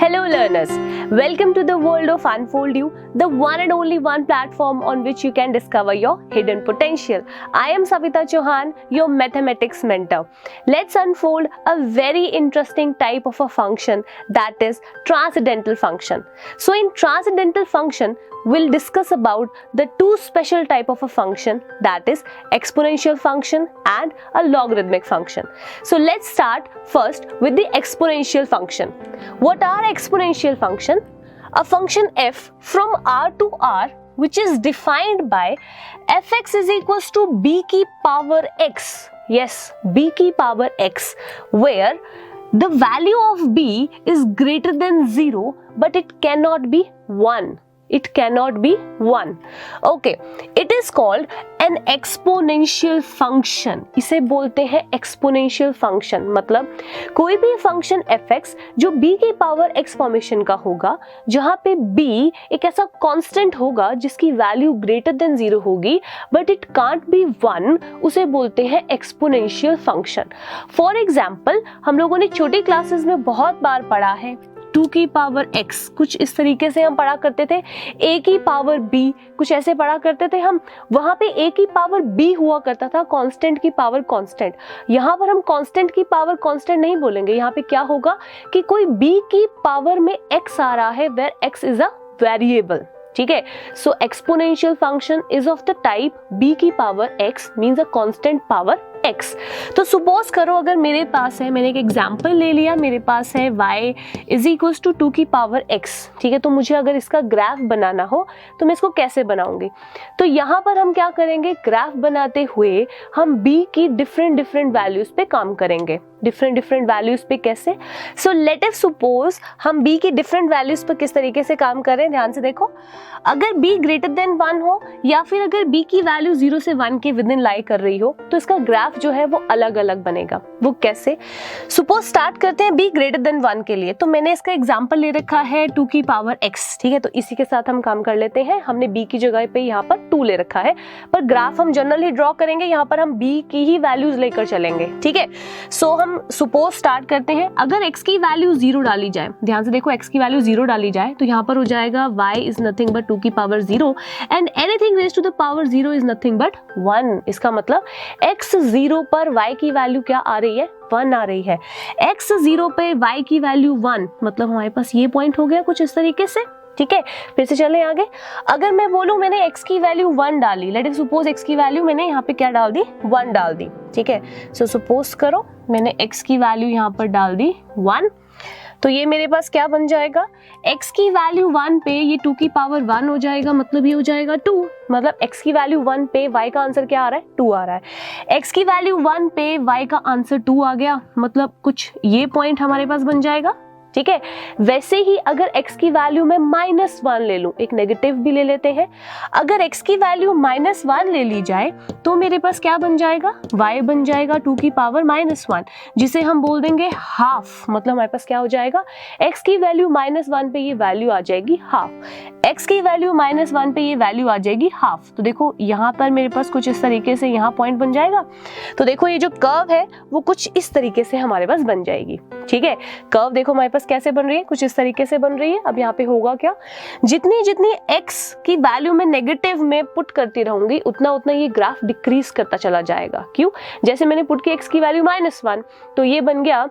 Hello learners, welcome to the world of Unfold You, the one and only one platform on which you can discover your hidden potential. I am Savita Chauhan, your mathematics mentor. Let's unfold a very interesting type of a function, that is transcendental function. So in transcendental function, we'll discuss about the two special type of a function, that is exponential function and a logarithmic function. So let's start first with the exponential function. What are exponential function? A function f from r to r which is defined by fx is equals to b की power x. Yes, b की power x, where the value of b is greater than 0 but it cannot be 1. It cannot be 1. Okay, it is called an exponential function. इसे बोलते हैं exponential function. मतलब कोई भी function fx जो b की power x formation का होगा, जहाँ पे b एक ऐसा कांस्टेंट होगा जिसकी वैल्यू ग्रेटर देन 0 होगी बट इट कांट बी 1, उसे बोलते हैं एक्सपोनेंशियल फंक्शन. फॉर एग्जाम्पल, हम लोगों ने छोटी क्लासेस में बहुत बार पढ़ा है 2 की पावर x, कुछ इस तरीके से हम पढ़ा करते थे. a की पावर b, कुछ ऐसे पढ़ा करते थे हम. वहां पे a की पावर b हुआ करता था कांस्टेंट की पावर कांस्टेंट. यहाँ पर हम कांस्टेंट की पावर कांस्टेंट नहीं बोलेंगे. यहाँ पे क्या होगा कि कोई b की पावर में x आ रहा है where x is a variable. ठीक है. So exponential function is of the type b की power x means a constant power x. तो सपोज करो अगर मेरे पास है, मैंने एक एग्जांपल ले लिया, मेरे पास है y इज इक्वल्स टू 2 की पावर x. ठीक है. तो मुझे अगर इसका ग्राफ बनाना हो तो मैं इसको कैसे बनाऊंगी? तो यहाँ पर हम क्या करेंगे, ग्राफ बनाते हुए हम b की डिफरेंट वैल्यूज पे काम करेंगे. डिफरेंट वैल्यूज पे कैसे? सो लेट अस सपोज हम b की डिफरेंट वैल्यूज पे किस तरीके से काम करें. ध्यान से देखो, अगर b ग्रेटर देन 1 हो या फिर अगर b की वैल्यू 0 से 1 के विद इन लाई कर रही हो तो इसका ग्राफ जो है वो अलग अलग बनेगा. वो कैसे? सपोज स्टार्ट करते हैं b ग्रेटर देन 1 के लिए. तो मैंने इसका एग्जांपल ले रखा है 2 की पावर x. ठीक है. तो इसी के साथ हम काम कर लेते हैं. हमने b की जगह पे यहाँ पर 2 ले रखा है, पर ग्राफ हम जनरली ड्रॉ करेंगे, यहाँ पर हम b की ही वैल्यूज लेकर चलेंगे. ठीक है. सो हम सपोज स्टार्ट करते हैं. अगर x की वैल्यू 0 डाली जाए, ध्यान से देखो, x की वैल्यू 0 डाली जाए तो यहाँ पर हो जाएगा y इज नथिंग बट 2 की power 0 and anything raise to the power 0 is nothing but 1. इसका मतलब x 0 पर y की वैल्यू क्या आ रही है? 1 आ रही है. x 0 पे y की वैल्यू 1, मतलब हमारे पास ये पॉइंट हो गया कुछ इस तरीके से. ठीक है. फिर से चलें आगे. अगर मैं बोलूं मैंने x की वैल्यू 1 डाली, लेट अस सपोज x की वैल्यू मैंने यहाँ पे क्या डाल दी? 1 डाल दी. ठीक है. सो सपोज करो मैंने x की वैल्यू यहाँ पर डाल दी 1, तो ये मेरे पास क्या बन जाएगा? x की वैल्यू 1 पे ये 2 की पावर 1 हो जाएगा, मतलब ये हो जाएगा 2. मतलब x की वैल्यू 1 पे y का आंसर क्या आ रहा है? 2 आ रहा है. x की वैल्यू 1 पे y का आंसर 2 आ गया, मतलब कुछ ये पॉइंट हमारे पास बन जाएगा. ठीक है. वैसे ही अगर x की वैल्यू में -1 ले लूं, एक नेगेटिव भी ले लेते हैं. अगर x की वैल्यू -1 ले ली जाए तो मेरे पास क्या बन जाएगा? y बन जाएगा 2 की पावर -1, जिसे हम बोल देंगे हाफ. मतलब हमारे पास क्या हो जाएगा? x की वैल्यू -1 पे ये वैल्यू आ जाएगी हाफ. x की वैल्यू -1 पे ये वैल्यू आ जाएगी हाफ. तो देखो यहाँ पर मेरे पास कुछ इस तरीके से यहाँ पॉइंट बन जाएगा. तो देखो ये जो कर्व है वो कुछ इस तरीके से हमारे पास बन जाएगी. ठीक है. कर्व देखो हमारे पास कैसे बन रही है? कुछ इस तरीके से बन रही है. अब यहाँ पे होगा क्या, जितनी x की वैल्यू में नेगेटिव में पुट करती रहूंगी उतना ये ग्राफ डिक्रीज करता चला जाएगा. क्यों? जैसे मैंने पुट की x की वैल्यू -1, तो ये बन गया,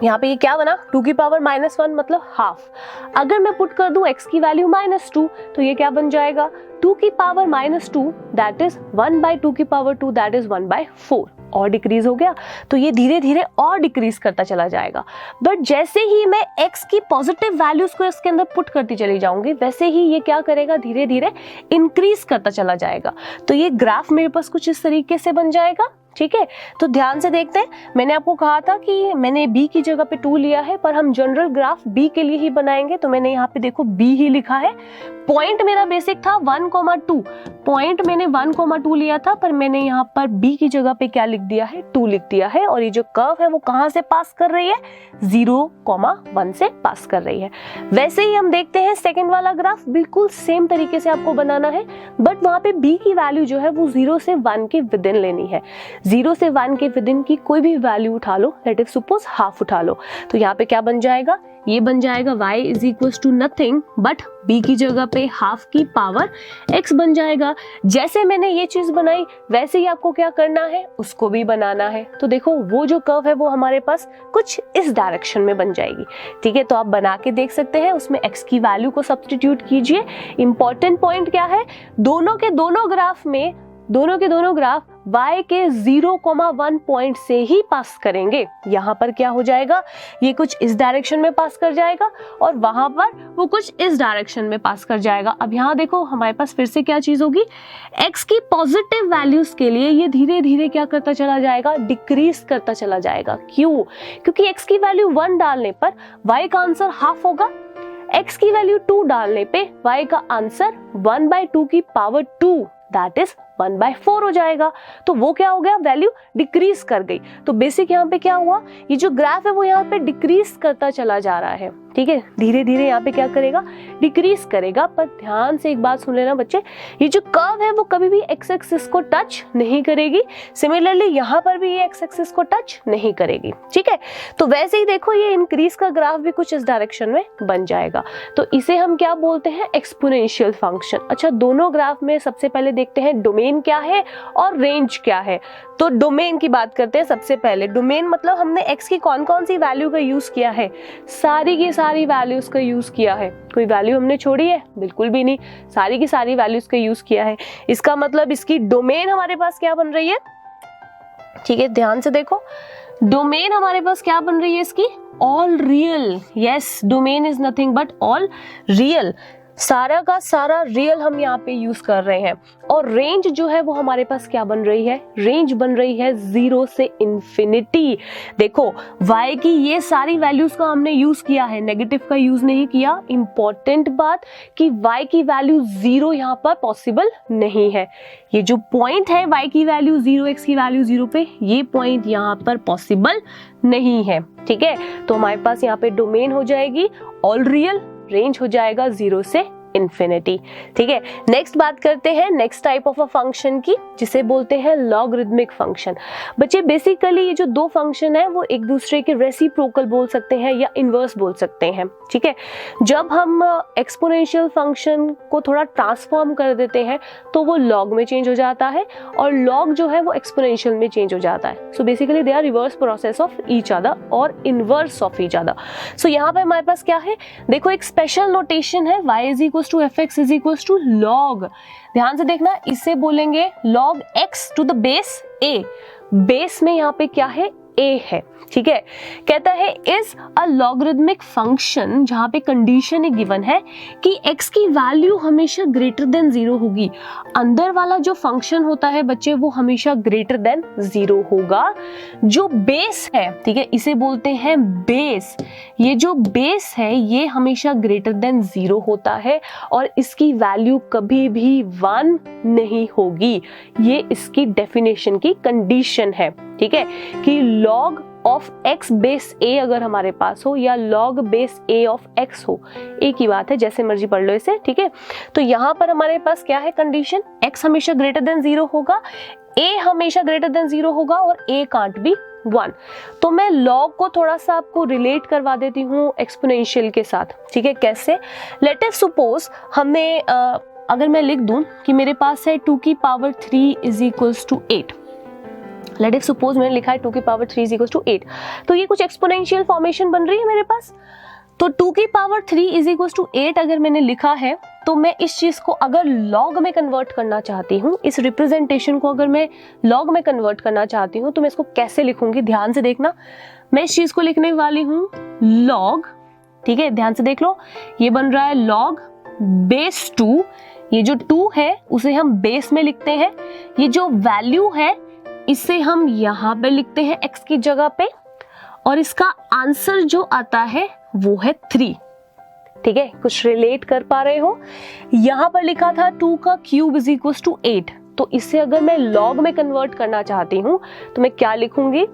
यहाँ पे ये क्या बना? 2 की पावर -1 मतलब हाफ. अगर मैं पुट कर दूं x की वैल्यू -2 तो ये क्या बन जाएगा? 2 की पावर -2 दैट इज 1/2 की पावर 2 दैट इज 1/4. और डिक्रीज हो गया. तो ये धीरे धीरे और डिक्रीज करता चला जाएगा. बट जैसे ही मैं x की पॉजिटिव वैल्यूज को इसके अंदर पुट करती चली जाऊंगी वैसे ही ये क्या करेगा? धीरे धीरे इंक्रीज करता चला जाएगा. तो ये ग्राफ मेरे पास कुछ इस तरीके से बन जाएगा. ठीक है. तो ध्यान से देखते हैं, मैंने आपको कहा था कि मैंने b की जगह पे 2 लिया है, पर हम जनरल ग्राफ b के लिए ही बनाएंगे. तो मैंने यहाँ पे देखो b ही लिखा है. पॉइंट मेरा बेसिक था 1,2. पॉइंट मैंने 1,2 लिया था, पर मैंने यहाँ पर b की जगह पे क्या लिख दिया है? 2 लिख दिया है. और ये जो कर्व है वो कहाँ से पास कर रही है? 0,1 से पास कर रही है. वैसे ही हम देखते हैं सेकेंड वाला ग्राफ, बिल्कुल सेम तरीके से आपको बनाना है, बट वहां पे b की वैल्यू जो है वो 0 से 1 के विद इन लेनी है. 0 से 1 के विद इन की कोई भी वैल्यू उठा लो, लेट इफ सपोज हाफ उठा लो, तो यहाँ पे क्या बन जाएगा, ये बन जाएगा y is equal to nothing but b की जगह पे हाफ की पावर x बन जाएगा। जैसे मैंने ये चीज बनाई वैसे ही आपको क्या करना है, उसको भी बनाना है। तो देखो वो जो कर्व है वो हमारे पास कुछ इस डायरेक्शन में बन जाएगी, ठीक है। तो आप बना के देख सकते हैं, उसमें x की वैल्यू को सब्स्टिट्यूट कीजिए। इंपॉर्टेंट पॉइंट क्या है, दोनों के दोनों ग्राफ y के 0,1 पॉइंट से ही पास करेंगे। यहाँ पर क्या हो जाएगा, ये कुछ इस डायरेक्शन में पास कर जाएगा और वहां पर वो कुछ इस डायरेक्शन में पास कर जाएगा। अब यहाँ देखो हमारे पास फिर से क्या चीज होगी, x की पॉजिटिव वैल्यूज के लिए ये धीरे धीरे क्या करता चला जाएगा, डिक्रीज करता चला जाएगा। क्यों? क्योंकि x की वैल्यू 1 डालने पर y का आंसर हाफ होगा, x की वैल्यू 2 डालने पे y का आंसर 1/2 की पावर 2 दैट इज 1/4 हो जाएगा। तो वो क्या हो गया, वैल्यू डिक्रीज कर गई। तो बेसिक यहाँ पे क्या हुआ, ये जो ग्राफ है वो यहाँ पे डिक्रीज करता चला जा रहा है, ठीक है। धीरे धीरे यहाँ पे क्या करेगा, डिक्रीज करेगा। पर ध्यान से एक बात सुन लेना बच्चे, ये जो कर्व है वो कभी भी एक्स एक्सिस को टच नहीं करेगी। सिमिलरली यहाँ पर भी ये एक्स एक्सिस को टच नहीं करेगी, ठीक है। तो वैसे ही देखो ये इंक्रीज का ग्राफ भी कुछ इस डायरेक्शन में बन जाएगा। तो इसे हम क्या बोलते हैं, एक्सपोनेंशियल फंक्शन। अच्छा, दोनों ग्राफ में सबसे पहले देखते हैं डोमेन क्या है और रेंज क्या है। तो डोमेन की बात करते हैं सबसे पहले। डोमेन मतलब हमने x की कौन कौन सी वैल्यू का यूज किया है, सारी की सारी वैल्यूज का यूज किया है। कोई वैल्यू हमने छोड़ी है? बिल्कुल भी नहीं, सारी की सारी वैल्यूज का यूज किया है। इसका मतलब इसकी डोमेन हमारे पास क्या बन रही है, ठीक है, ध्यान से देखो। डोमेन हमारे पास क्या बन रही है इसकी, all real. Yes, domain is nothing but all real, सारा का सारा रियल हम यहाँ पे यूज कर रहे हैं। और रेंज जो है वो हमारे पास क्या बन रही है, रेंज बन रही है 0 से इंफिनिटी। देखो y की ये सारी वैल्यूज का हमने यूज किया है, नेगेटिव का यूज नहीं किया। इंपॉर्टेंट बात कि y की वैल्यू 0 यहाँ पर पॉसिबल नहीं है। ये जो पॉइंट है y की वैल्यू 0, x की वैल्यू 0 पे, ये पॉइंट यहाँ पर पॉसिबल नहीं है, ठीक है। तो हमारे पास यहाँ पे डोमेन हो जाएगी ऑल रियल, रेंज हो जाएगा 0 से इंफिनिटी, ठीक है। नेक्स्ट बात करते हैं next type of a function की, जिसे बोलते हैं लॉगरिथमिक फंक्शन। बच्चे बेसिकली ये जो दो फंक्शन है वो एक दूसरे के रेसिप्रोकल बोल सकते हैं या इनवर्स बोल सकते हैं, ठीक है। जब हम एक्सपोनेंशियल फंक्शन को थोड़ा ट्रांसफॉर्म कर देते हैं तो वो लॉग में चेंज हो जाता है और लॉग जो है वो एक्सपोनेंशियल में चेंज हो जाता है। So basically they are reverse process of each other और inverse of each other. So यहाँ पे हमारे पास क्या है, देखो एक स्पेशल नोटेशन है, y is equals to fx is equals to log. ध्यान से देखना, इसे बोलेंगे log x to the base a। Base में यहाँ पे क्या है, a है, ठीक है। कहता है इज अ लॉगरिथमिक फंक्शन, जहां पे कंडीशन एक गिवन है कि x की वैल्यू हमेशा ग्रेटर देन 0 होगी। अंदर वाला जो फंक्शन होता है बच्चे वो हमेशा ग्रेटर देन 0 होगा। जो बेस है, ठीक है, इसे बोलते हैं बेस। ये जो बेस है ये हमेशा ग्रेटर देन 0 होता है और इसकी वैल्यू कभी भी 1 नहीं होगी। ये इसकी डेफिनेशन की कंडीशन है, ठीक है, कि log of x base a अगर हमारे पास हो या log base a of x हो, एक ही बात है, जैसे मर्जी पढ़ लो इसे, ठीक है। तो यहाँ पर हमारे पास क्या है कंडीशन, x हमेशा ग्रेटर देन 0 होगा, a हमेशा ग्रेटर देन 0 होगा और a कांट बी 1। तो मैं log को थोड़ा सा आपको रिलेट करवा देती हूँ एक्सपोनेंशियल के साथ, ठीक है। कैसे, लेट अस सपोज हमने अगर मैं लिख दूं कि मेरे पास है 2 की power 3 is equals to 8। Let us suppose मैंने लिखा है 2 की पावर 3 इज इक्वल्स टू 8, तो ये कुछ एक्सपोनेंशियल फॉर्मेशन बन रही है मेरे पास। तो 2 की पावर 3 इज इक्वल्स टू 8 अगर मैंने लिखा है तो मैं इस चीज को अगर लॉग में कन्वर्ट करना चाहती हूँ, इस रिप्रेजेंटेशन को अगर मैं लॉग में कन्वर्ट करना चाहती हूँ तो मैं इसको कैसे लिखूंगी, ध्यान से देखना। मैं इस चीज को लिखने वाली हूँ लॉग, ठीक है, ध्यान से देख लो, ये बन रहा है लॉग बेस 2। ये जो 2 है उसे हम बेस में लिखते हैं, ये जो वैल्यू है इसे हम यहाँ पे लिखते हैं x की जगह पे, और इसका आंसर जो आता है वो है 3, ठीक है। कुछ रिलेट कर पा रहे हो, यहाँ पर लिखा था 2 का क्यूब इज इक्वल्स टू 8, तो इसे अगर मैं लॉग में कन्वर्ट करना चाहती हूँ तो मैं क्या लिखूंगी,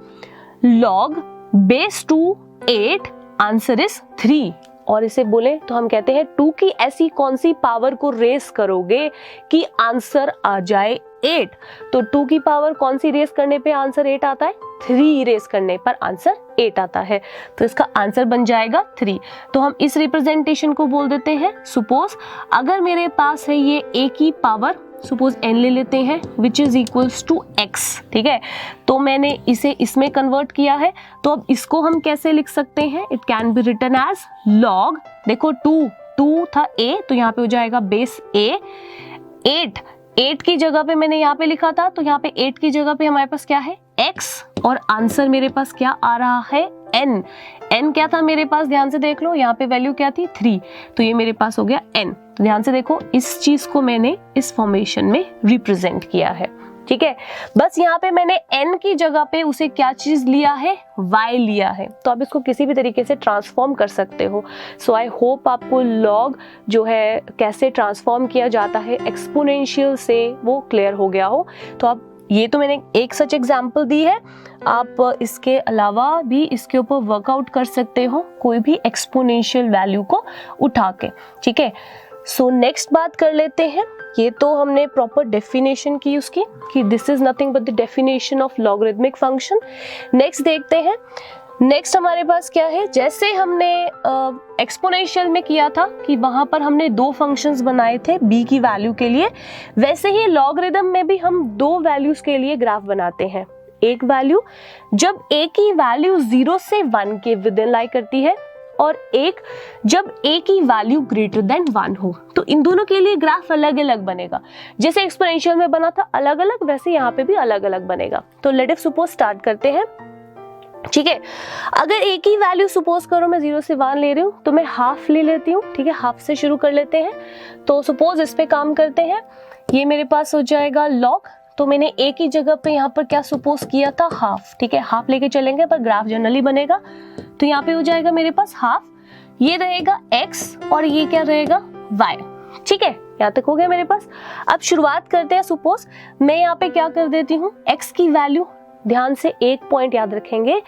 लॉग बेस 2 8, आंसर इज 3। और इसे बोले तो हम कहते हैं 2 की ऐसी कौन सी पावर को रेस करोगे कि आंसर आ जाए 8। तो 2 की पावर कौन सी रेस करने पे आंसर 8 आता है? 3 रेस करने पर आंसर 8 आता है। तो इसका आंसर बन जाएगा 3। तो हम इस रिप्रेजेंटेशन को बोल देते हैं, सपोज अगर मेरे पास है ये a की पावर, सपोज n ले लेते हैं, which is equals to x, ठीक है। तो मैंने इसे इसमें कन्वर्ट किया है, तो अब इसको हम कैसे लिख सकते हैं? It can be written as log, देखो 2 था a, तो यहाँ पे हो जाएगा बेस a। 8 की जगह पे मैंने यहाँ पे लिखा था, तो यहाँ पे 8 की जगह पे हमारे पास क्या है? x, और आंसर मेरे पास क्या आ रहा है? n क्या था मेरे पास? ध्यान से देख लो, यहाँ पे वैल्यू क्या थी? 3, तो ये मेरे पास हो गया n। तो ध्यान से देखो, इस चीज को मैंने इस फॉर्मेशन में रिप्रेजेंट किया है, ठीक है। बस यहाँ पे मैंने n की जगह पे उसे क्या चीज लिया है? y लिया है। तो आप इसको किसी भी तरीके से ट्रांसफॉर्म कर सकते हो। सो आई होप आपको log जो है कैसे ट्रांसफॉर्म किया जाता है एक्सपोनेंशियल से, वो क्लियर हो गया हो। तो आप, ये तो मैंने एक सच एग्जाम्पल दी है, आप इसके अलावा भी इसके ऊपर वर्कआउट कर सकते हो कोई भी एक्सपोनेंशियल वैल्यू को उठा के, ठीक है। सो नेक्स्ट बात कर लेते हैं। ये तो हमने प्रॉपर डेफिनेशन की उसकी, कि this is nothing but the definition of logarithmic function. Next देखते हैं, नेक्स्ट हमारे पास क्या है? जैसे हमने एक्सपोनेंशियल में किया था कि वहां पर हमने 2 फंक्शंस बनाए थे b की वैल्यू के लिए, वैसे ही लॉगरिथम में भी हम 2 वैल्यूज के लिए ग्राफ बनाते हैं। एक वैल्यू जब a की वैल्यू 0 से 1 के विद इन लाई करती है, और एक जब a की वैल्यू ग्रेटर देन 1 हो। तो इन दोनों के लिए ग्राफ अलग अलग बनेगा। जैसे एक्सपोनेंशियल में बना था अलग अलग, वैसे यहाँ पे भी अलग अलग बनेगा। तो लेट अस सपोज स्टार्ट करते हैं, ठीक है। अगर a की वैल्यू सपोज करो मैं 0 से 1 ले रही हूँ, तो मैं हाफ ले लेती हूँ, ठीक है। हाफ से शुरू कर लेते हैं। तो सपोज इस पे काम करते हैं, ये मेरे पास हो जाएगा log। तो मैंने a की जगह पे यहाँ पर क्या सपोज किया था? हाफ, ठीक है। हाफ लेके चलेंगे पर ग्राफ जनरली बनेगा, तो यहाँ पे हो जाएगा मेरे पास हाफ, ये रहेगा x और ये क्या रहेगा? y, ठीक है। यहाँ तक हो गया मेरे पास। अब शुरुआत करते हैं। सपोज मैं यहाँ पे क्या कर देती हूँ, x की वैल्यू, ध्यान से एक पॉइंट याद रखेंगे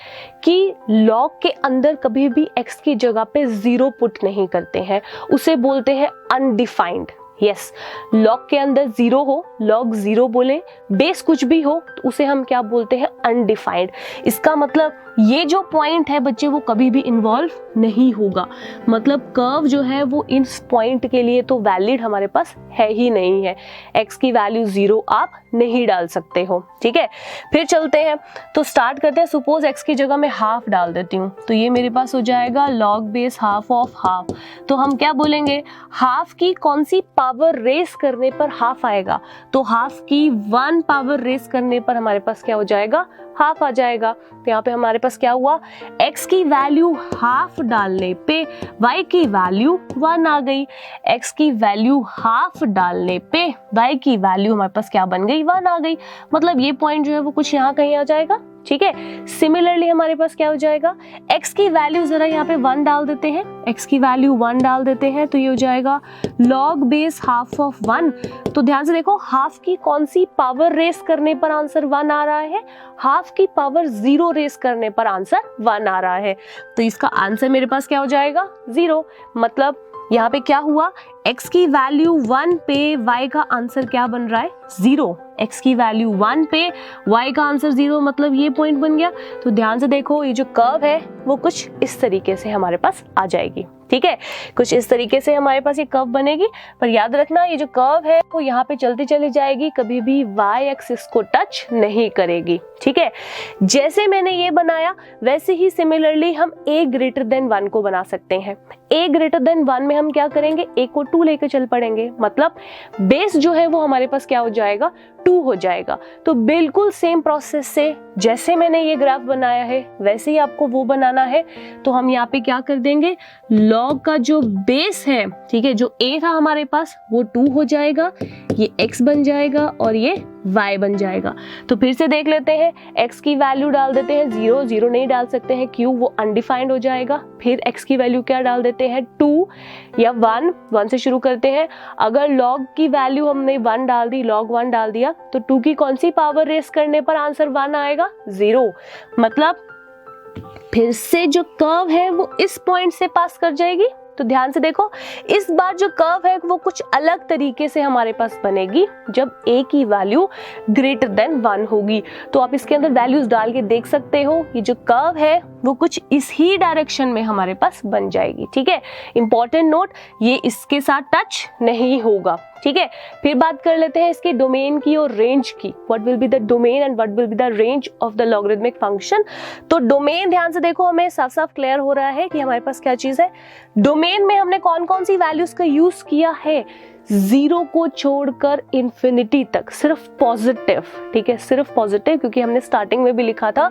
कि log के अंदर कभी भी x की जगह पे 0 पुट नहीं करते हैं, उसे बोलते हैं अनडिफाइंड। यस, log के अंदर 0 हो, log 0 बोले, बेस कुछ भी हो, तो उसे हम क्या बोलते हैं? अनडिफाइंड। इसका मतलब ये जो पॉइंट है बच्चे, वो कभी भी इन्वॉल्व नहीं होगा। मतलब कर्व जो है वो इस पॉइंट के लिए तो वैलिड हमारे पास है ही नहीं है। x की वैल्यू 0 आप नहीं डाल सकते हो, ठीक है। फिर चलते हैं, तो स्टार्ट करते हैं। सपोज x की जगह मैं हाफ डाल देती हूँ, तो ये मेरे पास हो जाएगा log base half of half. तो हम क्या बोलेंगे? हाफ की कौन सी पावर रेस करने पर हाफ आएगा? तो हाफ की 1 पावर रेस करने पर हमारे पास क्या हो जाएगा? हाफ आ जाएगा। तो यहाँ पे हमारे पास क्या हुआ? x की वैल्यू हाफ डालने पे y की वैल्यू 1 आ गई। x की वैल्यू हाफ डालने पे y की वैल्यू हमारे पास क्या बन गई? 1 आ गई। मतलब ये पॉइंट जो है वो कुछ यहाँ कहीं आ जाएगा, ठीक है। सिमिलरली हमारे पास क्या हो जाएगा? x की वैल्यू जरा यहाँ पे 1 डाल देते हैं, x की वैल्यू 1 डाल देते हैं, तो ये हो जाएगा log बेस हाफ ऑफ 1। तो ध्यान से देखो, हाफ की कौन सी पावर रेस करने पर आंसर 1 आ रहा है? हाफ की पावर 0 रेस करने पर आंसर 1 आ रहा है। तो इसका आंसर मेरे पास क्या हो जाएगा? 0। मतलब यहाँ पे क्या हुआ? x की वैल्यू 1 पे y का आंसर क्या बन रहा है? 0। x की वैल्यू 1 पे y का आंसर 0, मतलब ये पॉइंट बन गया। तो ध्यान से देखो, ये जो कर्व है वो कुछ इस तरीके से हमारे पास आ जाएगी, ठीक है। कुछ इस तरीके से हमारे पास ये कर्व बनेगी। पर याद रखना, ये जो कर्व है वो यहाँ पे चलती चली जाएगी, कभी भी y एक्सिस को टच नहीं करेगी, ठीक है। जैसे मैंने ये बनाया, वैसे ही सिमिलरली हम a ग्रेटर देन 1 को बना सकते हैं। a ग्रेटर देन 1 में हम क्या करेंगे? a को 2 लेकर चल पड़ेंगे, मतलब बेस जो है वो हमारे पास क्या हो जाएगा? 2 हो जाएगा। तो बिल्कुल सेम प्रोसेस से जैसे मैंने ये ग्राफ बनाया है वैसे ही आपको वो बनाना है। तो हम यहाँ पे क्या कर देंगे? log का जो बेस है, ठीक है, जो a था हमारे पास वो 2 हो जाएगा, ये x बन जाएगा और ये y बन जाएगा। तो फिर से देख लेते हैं, x की वैल्यू डाल देते हैं 0, 0 नहीं डाल सकते हैं, क्यों? वो अनडिफाइंड हो जाएगा। फिर x की वैल्यू क्या डाल देते हैं? 2 या 1, 1 से शुरू करते हैं। अगर log की वैल्यू हमने 1 डाल दी, log 1 डाल दिया, तो 2 की कौन सी पावर रेस करने पर आंसर 1 आएगा? 0। मतलब फिर से जो कर्व है वो इस पॉइंट से पास कर जाएगी, तो ध्यान से देखो, इस बार जो कर्व है वो कुछ अलग तरीके से हमारे पास बनेगी जब a की वैल्यू ग्रेटर देन 1 होगी। तो आप इसके अंदर वैल्यूज डाल के देख सकते हो, ये जो कर्व है वो कुछ इस ही डायरेक्शन में हमारे पास बन जाएगी। ठीक है, इंपॉर्टेंट नोट, ये इसके साथ टच नहीं होगा। ठीक है, फिर बात कर लेते हैं इसके डोमेन की और रेंज की। What will be the domain and what will be the range of the logarithmic function. तो डोमेन, ध्यान से देखो, हमें साफ साफ क्लियर हो रहा है कि हमारे पास क्या चीज है। डोमेन में हमने कौन कौन सी वैल्यूज का यूज किया है, 0 को छोड़कर इंफिनिटी तक, सिर्फ पॉजिटिव। ठीक है, सिर्फ पॉजिटिव, क्योंकि हमने स्टार्टिंग में भी लिखा था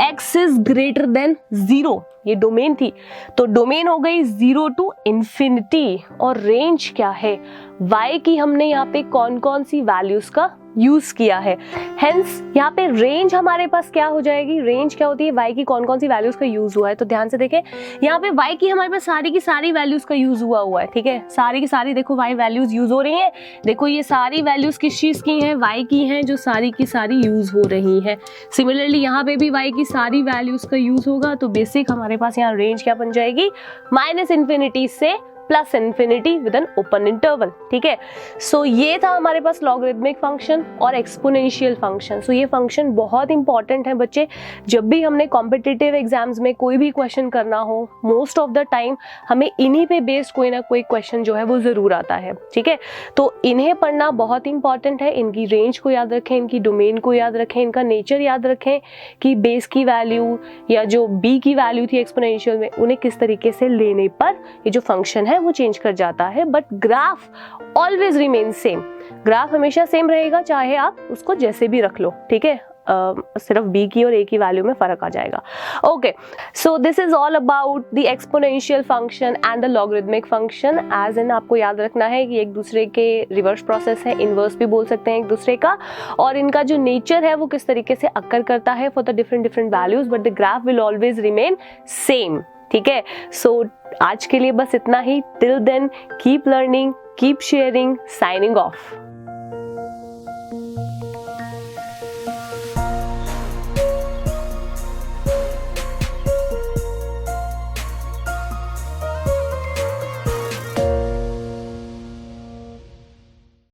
x इज ग्रेटर देन 0, ये डोमेन थी। तो डोमेन हो गई 0 टू इंफिनिटी। और रेंज क्या है, y की हमने यहाँ पे कौन कौन सी वैल्यूज का यूज किया है। हेंस यहाँ पे रेंज हमारे पास क्या हो जाएगी, रेंज क्या होती है, y की कौन कौन सी वैल्यूज का यूज हुआ है। तो ध्यान से देखें, यहाँ पे y की हमारे पास सारी की सारी वैल्यूज का यूज हुआ है। ठीक है, सारी की सारी देखो y वैल्यूज यूज हो रही हैं। देखो ये सारी वैल्यूज किस चीज की हैं, y की हैं, जो सारी की सारी यूज हो रही हैं। सिमिलरली यहाँ पे भी y की सारी वैल्यूज का यूज होगा। तो बेसिक हमारे पास यहाँ रेंज क्या बन जाएगी, -इंफिनिटी से plus infinity with an open interval. ठीक है, सो ये था हमारे पास लॉगरिथमिक फंक्शन और एक्सपोनेंशियल फंक्शन। सो ये फंक्शन बहुत इंपॉर्टेंट है बच्चे, जब भी हमने कॉम्पिटिटिव एग्जाम्स में कोई भी क्वेश्चन करना हो, मोस्ट ऑफ द टाइम हमें इन्हीं पे बेस्ड कोई ना कोई क्वेश्चन जो है वो जरूर आता है। ठीक है, तो इन्हें पढ़ना बहुत इंपॉर्टेंट है। इनकी रेंज को याद रखें, इनकी डोमेन को याद रखें, इनका नेचर याद रखें कि बेस की वैल्यू या जो b की वैल्यू थी एक्सपोनेंशियल में, उन्हें किस तरीके से लेने पर ये जो फंक्शन है वो चेंज कर जाता है। But graph always remain same, graph हमेशा सेम रहेगा, चाहे आप उसको जैसे भी रख लो। ठीक है, सिर्फ b की और a की वैल्यू में फर्क आ जाएगा। Okay, so this is all about the exponential function and the logarithmic function. As in आपको याद रखना है कि एक दूसरे के रिवर्स प्रोसेस है, इनवर्स भी बोल सकते हैं एक दूसरे का, और इनका जो नेचर है वो किस तरीके से अकर करता है for the different values, but the graph will always remain same. ठीक है, सो आज के लिए बस इतना ही। Till then keep learning, keep sharing, signing of.